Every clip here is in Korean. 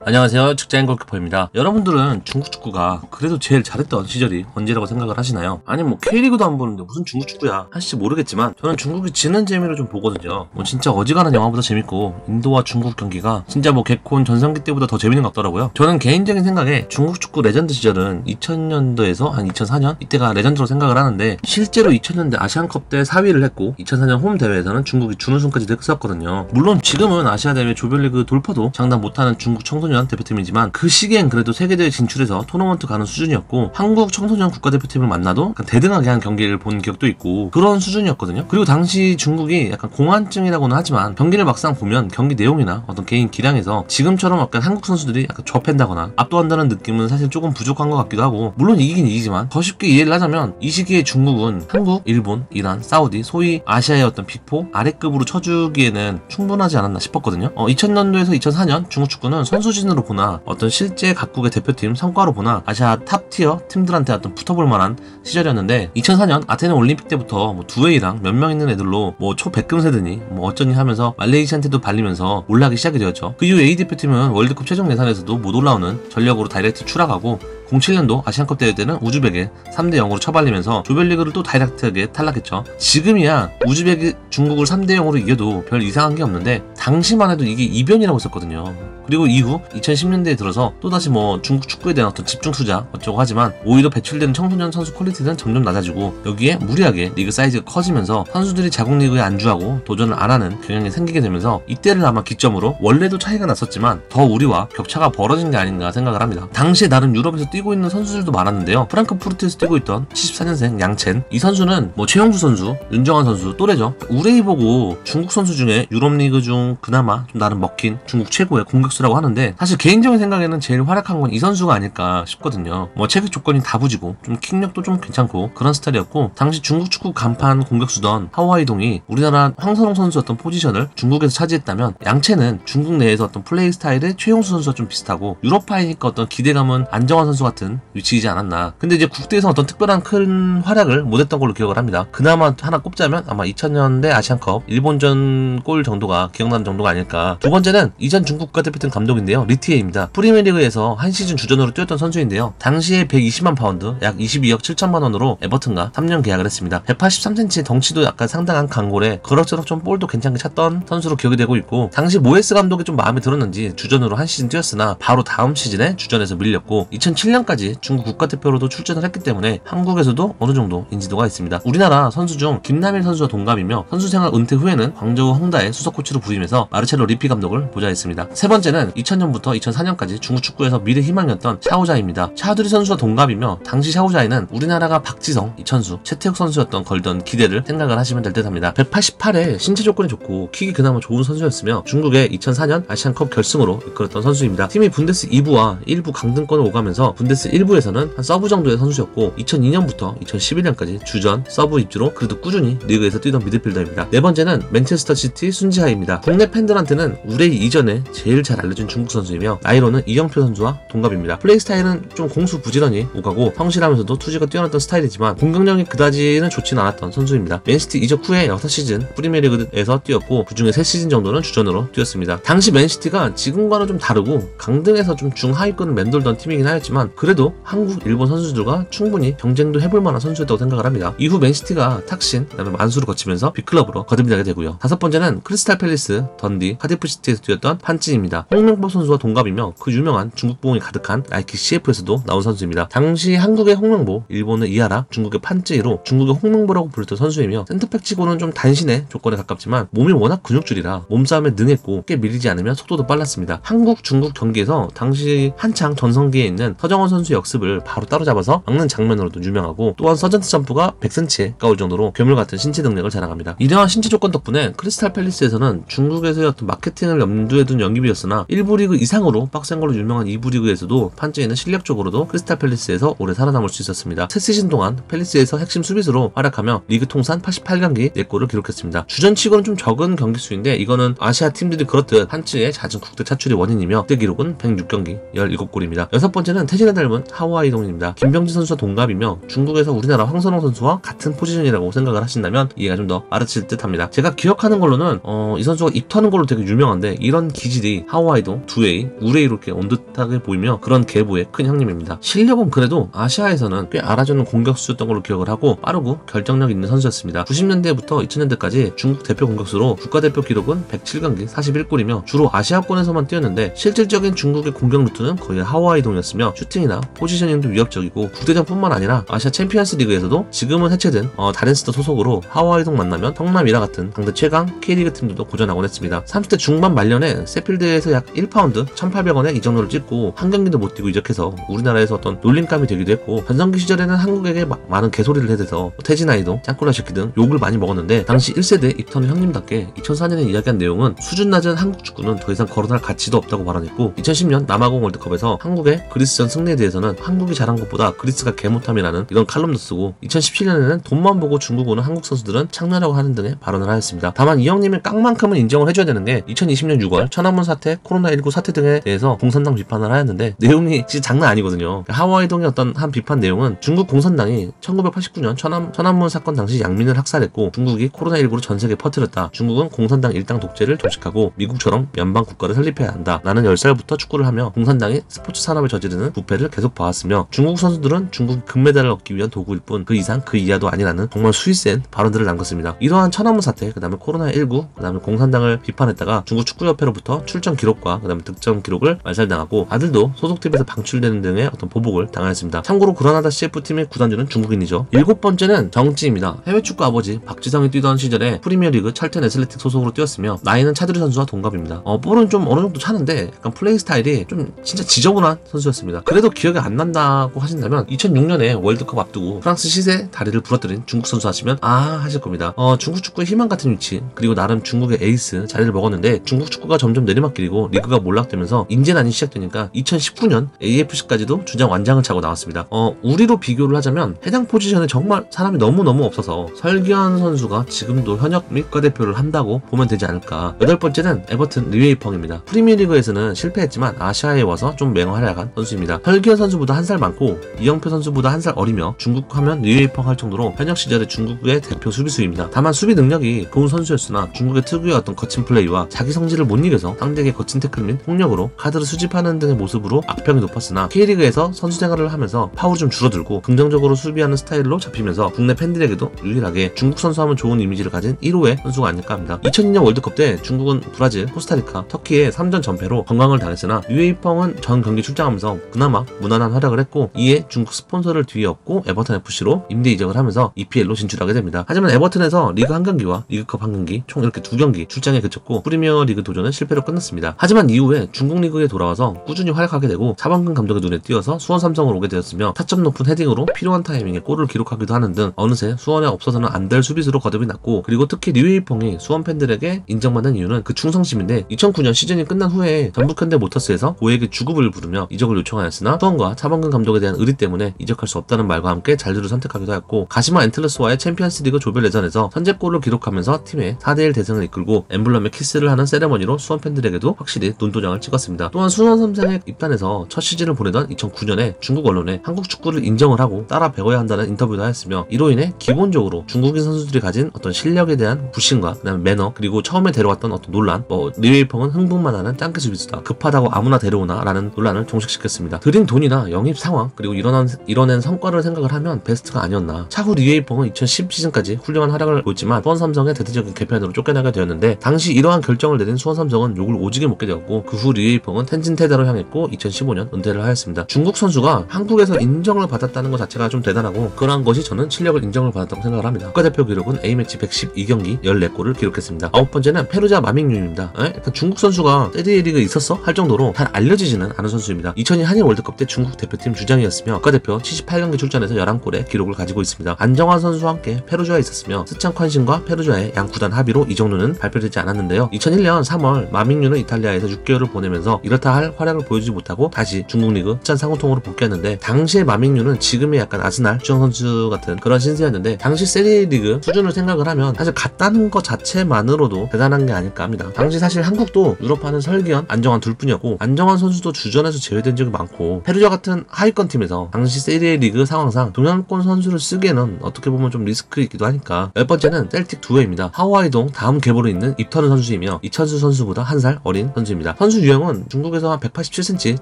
안녕하세요. 직장인 골키퍼입니다. 여러분들은 중국 축구가 그래도 제일 잘했던 시절이 언제라고 생각을 하시나요? 아니 K리그도 안 보는데 무슨 중국 축구야 하실지 모르겠지만 저는 중국이 지는 재미로 좀 보거든요. 진짜 어지간한 영화보다 재밌고 인도와 중국 경기가 진짜 개콘 전성기 때보다 더 재밌는 것 같더라고요. 저는 개인적인 생각에 중국 축구 레전드 시절은 2000년도에서 한 2004년 이때가 레전드로 생각을 하는데, 실제로 2000년대 아시안컵 때 4위를 했고 2004년 홈 대회에서는 중국이 준우승까지 했었거든요. 물론 지금은 아시아 대회 조별리그 돌파도 장담 못하는 중국 청소년 대표팀이지만 그 시기엔 그래도 세계대회 진출해서 토너먼트 가는 수준이었고, 한국 청소년 국가대표팀을 만나도 대등하게 한 경기를 본 기억도 있고 그런 수준이었거든요. 그리고 당시 중국이 약간 공안증이라고는 하지만 경기를 막상 보면 경기 내용이나 어떤 개인 기량에서 지금처럼 약간 한국 선수들이 약간 접한다거나 압도한다는 느낌은 사실 조금 부족한 것 같기도 하고, 물론 이기긴 이기지만 더 쉽게 이해를 하자면 이 시기에 중국은 한국, 일본, 이란, 사우디 소위 아시아의 어떤 빅4 아래급으로 쳐주기에는 충분하지 않았나 싶었거든요. 2000년도에서 2004년 중국 축구는 선수진으로 보나 어떤 실제 각국의 대표팀 성과로 보나 아시아 탑티어 팀들한테 어떤 붙어볼 만한 시절이었는데, 2004년 아테네 올림픽 때부터 두웨이랑 몇 명 있는 애들로 초백금 세드니 어쩌니 하면서 말레이시아한테도 발리면서 올라가기 시작이 되었죠. 그 이후 A대표팀은 월드컵 최종 예선에서도 못 올라오는 전력으로 다이렉트 추락하고, 07년도 아시안컵 대회 때는 우즈벡에 3대 0으로 처발리면서 조별리그를 또 다이렉트하게 탈락했죠. 지금이야 우즈벡이 중국을 3대 0으로 이겨도 별 이상한 게 없는데 당시만 해도 이게 이변이라고 했었거든요. 그리고 이후 2010년대에 들어서 또다시 중국 축구에 대한 어떤 집중 투자 어쩌고 하지만 오히려 배출되는 청소년 선수 퀄리티는 점점 낮아지고, 여기에 무리하게 리그 사이즈가 커지면서 선수들이 자국 리그에 안주하고 도전을 안 하는 경향이 생기게 되면서 이때를 아마 기점으로 원래도 차이가 났었지만 더 우리와 격차가 벌어진 게 아닌가 생각을 합니다. 당시에 나름 유럽에서 뛰고 있는 선수들도 많았는데요. 프랑크푸르트에서 뛰고 있던 74년생 양첸, 이 선수는 최용수 선수, 윤정환 선수 또래죠. 우레이 보고 중국 선수 중에 유럽 리그 중 그나마 좀 나름 먹힌 중국 최고의 공격수라고 하는데, 사실 개인적인 생각에는 제일 활약한 건 이 선수가 아닐까 싶거든요. 체격 조건이 다부지고 좀 킥력도 좀 괜찮고 그런 스타일이었고, 당시 중국 축구 간판 공격수던 하오하이동이 우리나라 황선홍 선수였던 포지션을 중국에서 차지했다면, 양첸은 중국 내에서 어떤 플레이 스타일의 최용수 선수와 좀 비슷하고 유럽파이니까 어떤 기대감은 안정환 선수 같은 위치이지 않았나. 근데 이제 국대에서 어떤 특별한 큰 활약을 못했던 걸로 기억을 합니다. 그나마 하나 꼽자면 아마 2000년대 아시안컵 일본전 골 정도가 기억나는 정도가 아닐까. 두 번째는 이전 중국 국가대표팀 감독인데요. 리티에입니다. 프리미어리그에서 한 시즌 주전으로 뛰었던 선수인데요. 당시에 120만 파운드, 약 22억 7천만 원으로 에버튼과 3년 계약을 했습니다. 183cm의 덩치도 약간 상당한 강골에 그럭저럭 좀 볼도 괜찮게 찼던 선수로 기억이 되고 있고, 당시 모에스 감독이 좀 마음에 들었는지 주전으로 한 시즌 뛰었으나 바로 다음 시즌에 주전에서 밀렸고 2007년까지 중국 국가대표로도 출전을 했기 때문에 한국에서도 어느 정도 인지도가 있습니다. 우리나라 선수 중 김남일 선수와 동갑이며 선수생활 은퇴 후에는 광저우 홍다의 수석코치로 부임해서 마르첼로 리피 감독을 보좌했습니다. 세 번째는 2000년부터 2004년까지 중국 축구에서 미래 희망이었던 샤오자이입니다. 샤오드리 선수와 동갑이며 당시 샤오자이는 우리나라가 박지성, 이천수, 최태욱 선수였던 걸던 기대를 생각을 하시면 될 듯 합니다. 188에 신체 조건이 좋고 킥이 그나마 좋은 선수였으며 중국의 2004년 아시안컵 결승으로 이끌었던 선수입니다. 팀이 분데스 2부와 1부 강등권을 오가면서 분데스 1부에서는 한 서브 정도의 선수였고 2002년부터 2011년까지 주전 서브 입주로 그래도 꾸준히 리그에서 뛰던 미드필더입니다. 네 번째는 맨체스터 시티 순지하입니다. 국내 팬들한테는 우레이 이전에 제일 잘 알려진 중국 선수이며 나이로는 이영표 선수와 동갑입니다. 플레이 스타일은 좀 공수 부지런히 오가고 성실하면서도 투지가 뛰어났던 스타일이지만 공격력이 그다지는 좋진 않았던 선수입니다. 맨시티 이적 후에 6시즌 프리미어리그에서 뛰었고 그중에 3시즌 정도는 주전으로 뛰었습니다. 당시 맨시티가 지금과는 좀 다르고 강등에서 좀 중하위권을 맴돌던 팀이긴 하였지만 그래도 한국, 일본 선수들과 충분히 경쟁도 해볼 만한 선수였다고 생각을 합니다. 이후 맨시티가 탁신, 그다음에 만수를 거치면서 빅클럽으로 거듭나게 되고요. 다섯 번째는 크리스탈 팰리스, 던디, 카디프시티에서 뛰었던 판찌입니다. 홍명보 선수와 동갑이며 그 유명한 중국봉이 가득한 나이키 CF에서도 나온 선수입니다. 당시 한국의 홍명보, 일본의 이하라, 중국의 판찌로 중국의 홍명보라고 불렸던 선수이며 센터백치고는 좀 단신의 조건에 가깝지만 몸이 워낙 근육줄이라 몸싸움에 능했고 꽤 밀리지 않으면 속도도 빨랐습니다. 한국, 중국 경기에서 당시 한창 전성기에 있는 서정원 선수 역습을 바로 따로잡아서 막는 장면으로도 유명하고, 또한 서전트 점프가 100cm에 가까울 정도로 괴물 같은 신체 능력을 자랑합니다. 이러한 신체 조건 덕분에 크리스탈 팰리스에서는 중국에서의 어떤 마케팅을 염두에 둔 영입이었으나 1부 리그 이상으로 빡센 걸로 유명한 2부 리그에서도 판찌에는 실력적으로도 크리스탈 팰리스에서 오래 살아남을 수 있었습니다. 새 시즌 동안 팰리스에서 핵심 수비수로 활약하며 리그 통산 88경기 4골을 기록했습니다. 주전치고는 좀 적은 경기수인데 이거는 아시아 팀들이 그렇듯 판찌의 잦은 국대 차출이 원인이며 그때 기록은 106경기 17골입니다. 여섯 번째는 태진의 닮은 하와이동입니다. 김병지 선수와 동갑이며 중국에서 우리나라 황선홍 선수와 같은 포지션이라고 생각을 하신다면 이해가 좀 더 알아칠 듯 합니다. 제가 기억하는 걸로는 이 선수가 입터는 걸로 되게 유명한데 이런 기질이 하와이동, 두웨이, 우레이로 이렇게 온 듯하게 보이며 그런 계보의 큰 형님입니다. 실력은 그래도 아시아에서는 꽤 알아주는 공격수였던 걸로 기억을 하고 빠르고 결정력 있는 선수였습니다. 90년대부터 2000년대까지 중국 대표 공격수로 국가대표 기록은 107경기 41골이며 주로 아시아권에서만 뛰었는데 실질적인 중국의 공격 루트는 거의 하와이동이었으며 슈팅이나 포지셔닝도 위협적이고 국대전뿐만 아니라 아시아 챔피언스 리그에서도 지금은 해체된 다렌스터 소속으로 하와이동 만나면 성남이라 같은 당대 최강 K리그 팀들도 고전하곤 했습니다. 30대 중반 말년에 세필드에서 약 1파운드 1800원에 이적료를 찍고 한 경기도 못 뛰고 이적해서 우리나라에서 어떤 놀림감이 되기도 했고 전성기 시절에는 한국에게 많은 개소리를 해대서 태진아이도 짱콜라시키 등 욕을 많이 먹었는데 당시 1세대 입터는 형님답게 2004년에 이야기한 내용은 수준 낮은 한국 축구는 더 이상 거론할 가치도 없다고 발언했고 2010년 남아공 월드컵에서 한국의 그리스전 승리에 대해서는 한국이 잘한 것보다 그리스가 개못함이라는 이런 칼럼도 쓰고 2017년에는 돈만 보고 중국 오는 한국 선수들은 창녀라고 하는 등의 발언을 하였습니다. 다만 이 형님의 깡만큼은 인정을 해줘야 되는 게 2020년 6월 천안문 사태, 코로나19 사태 등에 대해서 공산당 비판을 하였는데 내용이 진짜 장난 아니거든요. 하와이동의 어떤 한 비판 내용은 중국 공산당이 1989년 천안문 사건 당시 양민을 학살했고 중국이 코로나19로 전세계에 퍼뜨렸다. 중국은 공산당 일당 독재를 조직하고 미국처럼 연방 국가를 설립해야 한다. 나는 10살부터 축구를 하며 공산당이 스포츠 산업에 저지르는 부패를 계속 봐왔으며 중국 선수들은 중국 금메달을 얻기 위한 도구일 뿐 그 이상 그 이하도 아니라는 정말 수위센 발언들을 남겼습니다. 이러한 천안문 사태, 그 다음에 코로나19, 그 다음에 공산당을 비판했다가 중국 축구협회로부터 출전 기록과 그 다음에 득점 기록을 말살당하고 아들도 소속팀에서 방출되는 등의 어떤 보복을 당하였습니다. 참고로 그라나다 CF팀의 구단주는 중국인이죠. 7번째는 정지입니다. 해외 축구 아버지 박지성이 뛰던 시절에 프리미어리그 찰튼 애슬레틱 소속으로 뛰었으며 나이는 차두리 선수와 동갑입니다. 볼은 좀 어느 정도 차는데 약간 플레이 스타일이 좀 진짜 지저분한 선수였습니다. 그래도 기억이 안 난다고 하신다면 2006년에 월드컵 앞두고 프랑스 시세 다리를 부러뜨린 중국 선수 하시면 하실 겁니다. 중국 축구의 희망 같은 위치 그리고 나름 중국의 에이스 자리를 먹었는데 중국 축구가 점점 내리막길이고 리그가 몰락되면서 인재난이 시작되니까 2019년 AFC까지도 주장 완장을 차고 나왔습니다. 우리로 비교를 하자면 해당 포지션에 정말 사람이 너무너무 없어서 설기현 선수가 지금도 현역 및 국가대표를 한다고 보면 되지 않을까. 8번째는 에버튼 리웨이펑입니다. 프리미어리그에서는 실패했지만 아시아에 와서 좀 맹활약한 선수입니다. 설기현 선수보다 한 살 많고 이영표 선수보다 한 살 어리며 중국 하면 리웨이펑 할 정도로 현역 시절의 중국의 대표 수비수입니다. 다만 수비 능력이 좋은 선수였으나 중국의 특유의 어떤 거친 플레이와 자기 성질을 못 이겨서 상대에게 거친 태클 및 폭력으로 카드를 수집하는 등의 모습으로 악평이 높았으나 K리그에서 선수 생활을 하면서 파울이 좀 줄어들고 긍정적으로 수비하는 스타일로 잡히면서 국내 팬들에게도 유일하게 중국 선수 하면 좋은 이미지를 가진 1호의 선수가 아닐까 합니다. 2002년 월드컵 때 중국은 브라질, 코스타리카, 터키에 3전 전패로 건강을 당했으나 리웨이펑은 전 경기 출장하면서 그나마 무난한 활약을 했고 이에 중국 스폰서를 뒤에 얻고 에버턴 FC로 임대 이적을 하면서 EPL로 진출하게 됩니다. 하지만 에버턴에서 리그 한 경기와 리그컵 한 경기 총 이렇게 2경기 출장에 그쳤고 프리미어리그 도전은 실패로 끝났습니다. 하지만 이후에 중국 리그에 돌아와서 꾸준히 활약하게 되고 차범근 감독의 눈에 띄어서 수원 삼성을 오게 되었으며 타점 높은 헤딩으로 필요한 타이밍에 골을 기록하기도 하는 등 어느새 수원에 없어서는 안 될 수비수로 거듭이 났고 그리고 특히 리웨이펑이 수원 팬들에게 인정받는 이유는 그 충성심인데 2009년 시즌이 끝난 후에 전북현대 모터스에서 고에게 주급을 부르며 이적을 요청하였으나 수원과 차범근 감독에 대한 의리 때문에 이적할 수 없다는 말과 함께 잔류를 선택하기도 하였고 가시마 앤틀러스와의 챔피언스리그 조별 예선에서 선제골을 기록하면서 팀의 4대1 대승을 이끌고 엠블럼에 키스를 하는 세레머니로 수원 팬들에게도 확실히 눈도장을 찍었습니다. 또한 수원 삼성에 입단해서 첫 시즌을 보내던 2009년에 중국 언론에 한국 축구를 인정을 하고 따라 배워야 한다는 인터뷰도 하였으며 이로 인해 기본적으로 중국인 선수들이 가진 어떤 실력에 대한 부심과 그다음에 매너 그리고 처음에 데려왔던 어떤 논란 리웨이펑은 흥분만 하는 짱깨 수비수다 급하다고 아무나 데려오나 라는 논란을 종식시켰습니다. 들인 돈이나 영입 상황 그리고 이뤄낸 성과를 생각을 하면 베스트가 아니었나. 차후 리웨이펑은 2010 시즌까지 훌륭한 활약을 보였지만 수원 삼성의 대대적인 개편으로 쫓겨나게 되었는데 당시 이러한 결정을 내린 수원 삼성은 욕을 오지게 먹게 되었고 그 후 리웨이펑은 텐진 테다로 향했고 2015년 은퇴를 하였습니다. 중국 선수가 한국에서 인정을 받았다는 것 자체가 좀 대단하고 그러한 것이 저는 실력을 인정을 받았다고 생각을 합니다. 국가대표 기록은 A매치 112경기 14골을 기록했습니다. 9번째는 페루자 마밍유입니다. 중국 선수가 세리에 리그에 있었어? 할 정도로 잘 알려지지는 않은 선수입니다. 2002 한일 월드컵 때 중국 대표팀 주장이었으며 국가대표 78경기 출전해서 11골의 기록을 가지고 있습니다. 안정환 선수와 함께 페루주아에 있었으며 스창컨신과 페루주아의 양 구단 합의로 이 정도는 발표되지 않았는데요. 2001년 3월 마밍유는 이탈리아에서 6개월을 보내면서 이렇다 할 활약을 보여주지 못하고 다시 중국 리그 짠 상호통으로 복귀했는데 당시의 마밍유는 지금의 약간 아스날 주정 선수 같은 그런 신세였는데 당시 세리에 리그 수준을 생각을 하면 사실 갔다는 것 자체만으로도 대단한 게 아닐까 합니다. 당시 사실 한국도 유럽하는 설기현, 안정환 둘뿐이었고 안정환 선수도 주전에서 제외된 적이 많고 있고 페루지아 같은 하위권 팀에서 당시 세리에 리그 상황상 동양권 선수를 쓰기에는 어떻게 보면 좀 리스크 있기도 하니까. 10번째는 셀틱 두웨이입니다. 하와이동 다음 계보로 있는 입터른 선수이며 이천수 선수보다 한 살 어린 선수입니다. 선수 유형은 중국에서 한 187cm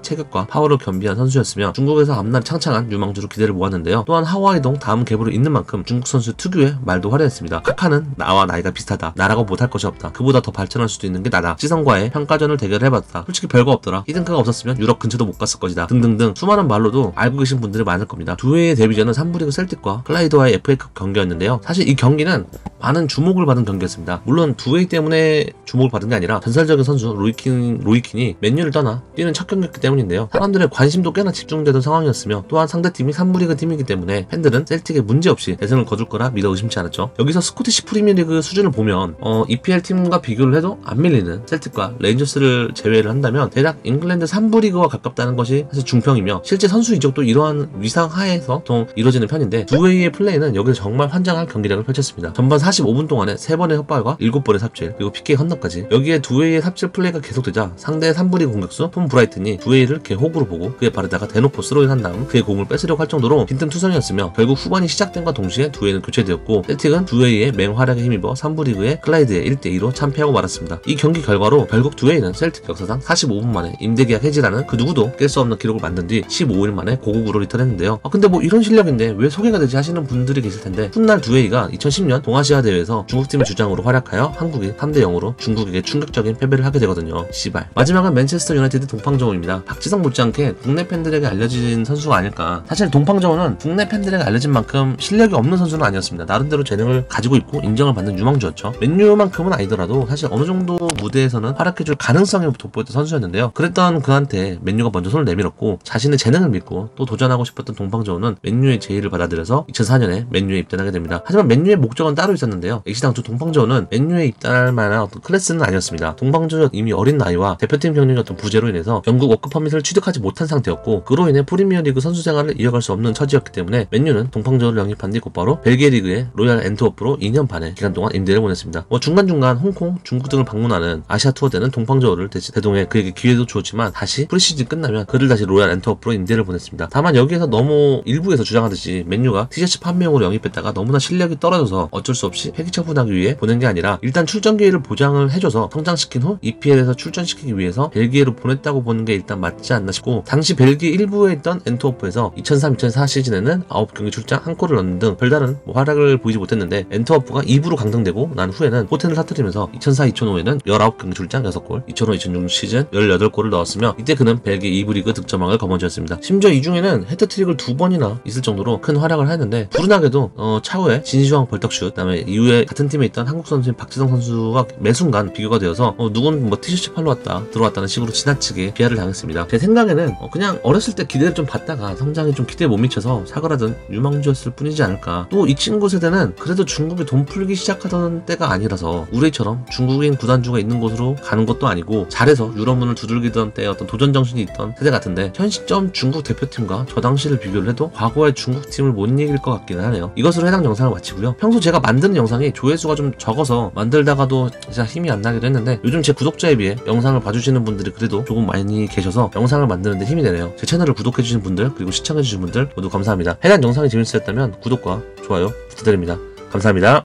체격과 파워를 겸비한 선수였으며 중국에서 앞날이 창창한 유망주로 기대를 모았는데요. 또한 하와이동 다음 계보로 있는 만큼 중국 선수 특유의 말도 화려했습니다. 카카는 나와 나이가 비슷하다. 나라고 못할 것이 없다. 그보다 더 발전할 수도 있는 게 나다. 시선과의 평가전을 대결해봤다. 솔직히 별거 없더라. 히든카가 없었으면 유럽 근처도 못 갔을 것이다. 등등등 수많은 말로도 알고 계신 분들이 많을 겁니다. 두웨이의 데뷔전은 3부리그 셀틱과 클라이드와의 FA컵 경기였는데요. 사실 이 경기는 많은 주목을 받은 경기였습니다. 물론 두웨이 때문에 주목을 받은 게 아니라 전설적인 선수 로이킨이 맨유를 떠나 뛰는 첫 경기였기 때문인데요. 사람들의 관심도 꽤나 집중되던 상황이었으며 또한 상대팀이 3부리그 팀이기 때문에 팬들은 셀틱에 문제없이 대승을 거둘 거라 믿어 의심치 않았죠. 여기서 스코티시 프리미어리그 수준을 보면 EPL 팀과 비교를 해도 안 밀리는 셀틱과 레인저스를 제외를 한다면 대략 잉글랜드 3부리그와 가깝다는 것이 사실 중평이며 실제 선수 이적도 이러한 위상 하에서 보통 이루어지는 편인데 두웨이의 플레이는 여기서 정말 환장할 경기력을 펼쳤습니다. 전반 45분 동안에 3번의 헛발과 7번의 삽질 그리고 PK 헌납까지. 여기에 두웨이의 삽질 플레이가 계속되자 상대 3부리그 공격수 톰 브라이튼이 두웨이를 개호구로 보고 그에 바르다가 대놓고 스로잉 한 다음 그의 공을 뺏으려고 할 정도로 빈틈투성이었으며 결국 후반이 시작된과 동시에 두웨이는 교체되었고 셀틱은 두웨이의 맹활약에 힘입어 3부리그의 클라이드에 1대2로 참패하고 말았습니다. 이 경기 결과로 결국 두웨이는 셀틱 역사상 45분 만에 임대계약 해지라는 그 누구도 깰 수 없는 기록을 만든 뒤 15일 만에 고국으로 리턴했는데요. 근데 뭐 이런 실력인데 왜 소개가 되지 하시는 분들이 계실 텐데 훗날 두웨이가 2010년 동아시아 대회에서 중국팀의 주장으로 활약하여 한국이 3대0으로 중국에게 충격적인 패배를 하게 되거든요. 씨발. 마지막은 맨체스터 유나이티드 동팡저우입니다. 박지성 못지않게 국내 팬들에게 알려진 선수가 아닐까. 사실 동팡저우는 국내 팬들에게 알려진 만큼 실력이 없는 선수는 아니었습니다. 나름대로 재능을 가지고 있고 인정을 받는 유망주였죠. 맨유만큼은 아니더라도 사실 어느 정도 무대에서는 활약해줄 가능성이 돋보였던 선수였는데요. 그랬던 그한테 맨유가 먼저 손을 내밀었고 자신의 재능을 믿고 또 도전하고 싶었던 동팡저우는 맨유의 제의를 받아들여서 2004년에 맨유에 입단하게 됩니다. 하지만 맨유의 목적은 따로 있었는데요. 당초 동팡저우는 맨유에 입단할 만한 어떤 클래스는 아니었습니다. 동팡저우는 이미 어린 나이와 대표팀 경력의 어떤 부재로 인해서 영국 워크 퍼밋을 취득하지 못한 상태였고 그로 인해 프리미어리그 선수 생활을 이어갈 수 없는 처지였기 때문에 맨유는 동팡저우를 영입한 뒤 곧바로 벨기에 리그의 로얄 앤트워프로 2년 반의 기간 동안 임대를 보냈습니다. 중간중간 홍콩, 중국 등을 방문하는 아시아 투어 때는 동팡저우를 대동해 그에게 기회도 주었지만 다시 프리시즌 끝나면 그를 다시 로얄 앤트워프로 임대를 보냈습니다. 다만 여기에서 너무 일부에서 주장하듯이 맨유가 티셔츠 판매용으로 영입했다가 너무나 실력이 떨어져서 어쩔 수 없이 폐기 처분하기 위해 보낸 게 아니라 일단 출전 기회를 보장을 해줘서 성장시킨 후 EPL에서 출전시키기 위해서 벨기에로 보냈다고 보는 게 일단 맞지 않나 싶고 당시 벨기에 일부에 있던 앤트워프에서 2003-2004 시즌에는 9경기 출장 1골을 넣는 등 별다른 활약을 보이지 못했는데 앤트워프가 2부로 강등되고 난 후에는 포텐을 사뜨리면서 2004-2005에는 19경기 출장 6골 2005-2006 시즌 18골을 넣었으며 이때 그는 벨기에 2부 리그 득점왕을 거머쥐었습니다. 심지어 이 중에는 헤트트릭을 2번이나 있을 정도로 큰 활약을 했는데 불운하게도 차후에 진시황 벌떡슛 그다음에 이후에 같은 팀에 있던 한국 선수인 박지성 선수와 매순간 비교가 되어서 누군 뭐 티셔츠 팔러 왔다 들어왔다는 식으로 지나치게 비하를 당했습니다. 제 생각에는 그냥 어렸을 때 기대를 좀 받다가 성장이 좀 기대에 못 미쳐서 사그라든 유망주였을 뿐이지 않을까. 또 이 친구 세대는 그래도 중국이 돈 풀기 시작하던 때가 아니라서 우리처럼 중국인 구단주가 있는 곳으로 가는 것도 아니고 잘해서 유럽문을 두들기던 때 어떤 도전 정신이 있던 세대 같은데 현 시점 중국 대표팀과 저 당시를 비교를 해도 과거의 중국팀을 못 이길 것 같기는 하네요. 이것으로 해당 영상을 마치고요. 평소 제가 만드는 영상이 조회수가 좀 적어서 만들다가도 진짜 힘이 안 나기도 했는데 요즘 제 구독자에 비해 영상을 봐주시는 분들이 그래도 조금 많이 계셔서 영상을 만드는데 힘이 되네요. 제 채널을 구독해주신 분들 그리고 시청해주신 분들 모두 감사합니다. 해당 영상이 재밌으셨다면 구독과 좋아요 부탁드립니다. 감사합니다.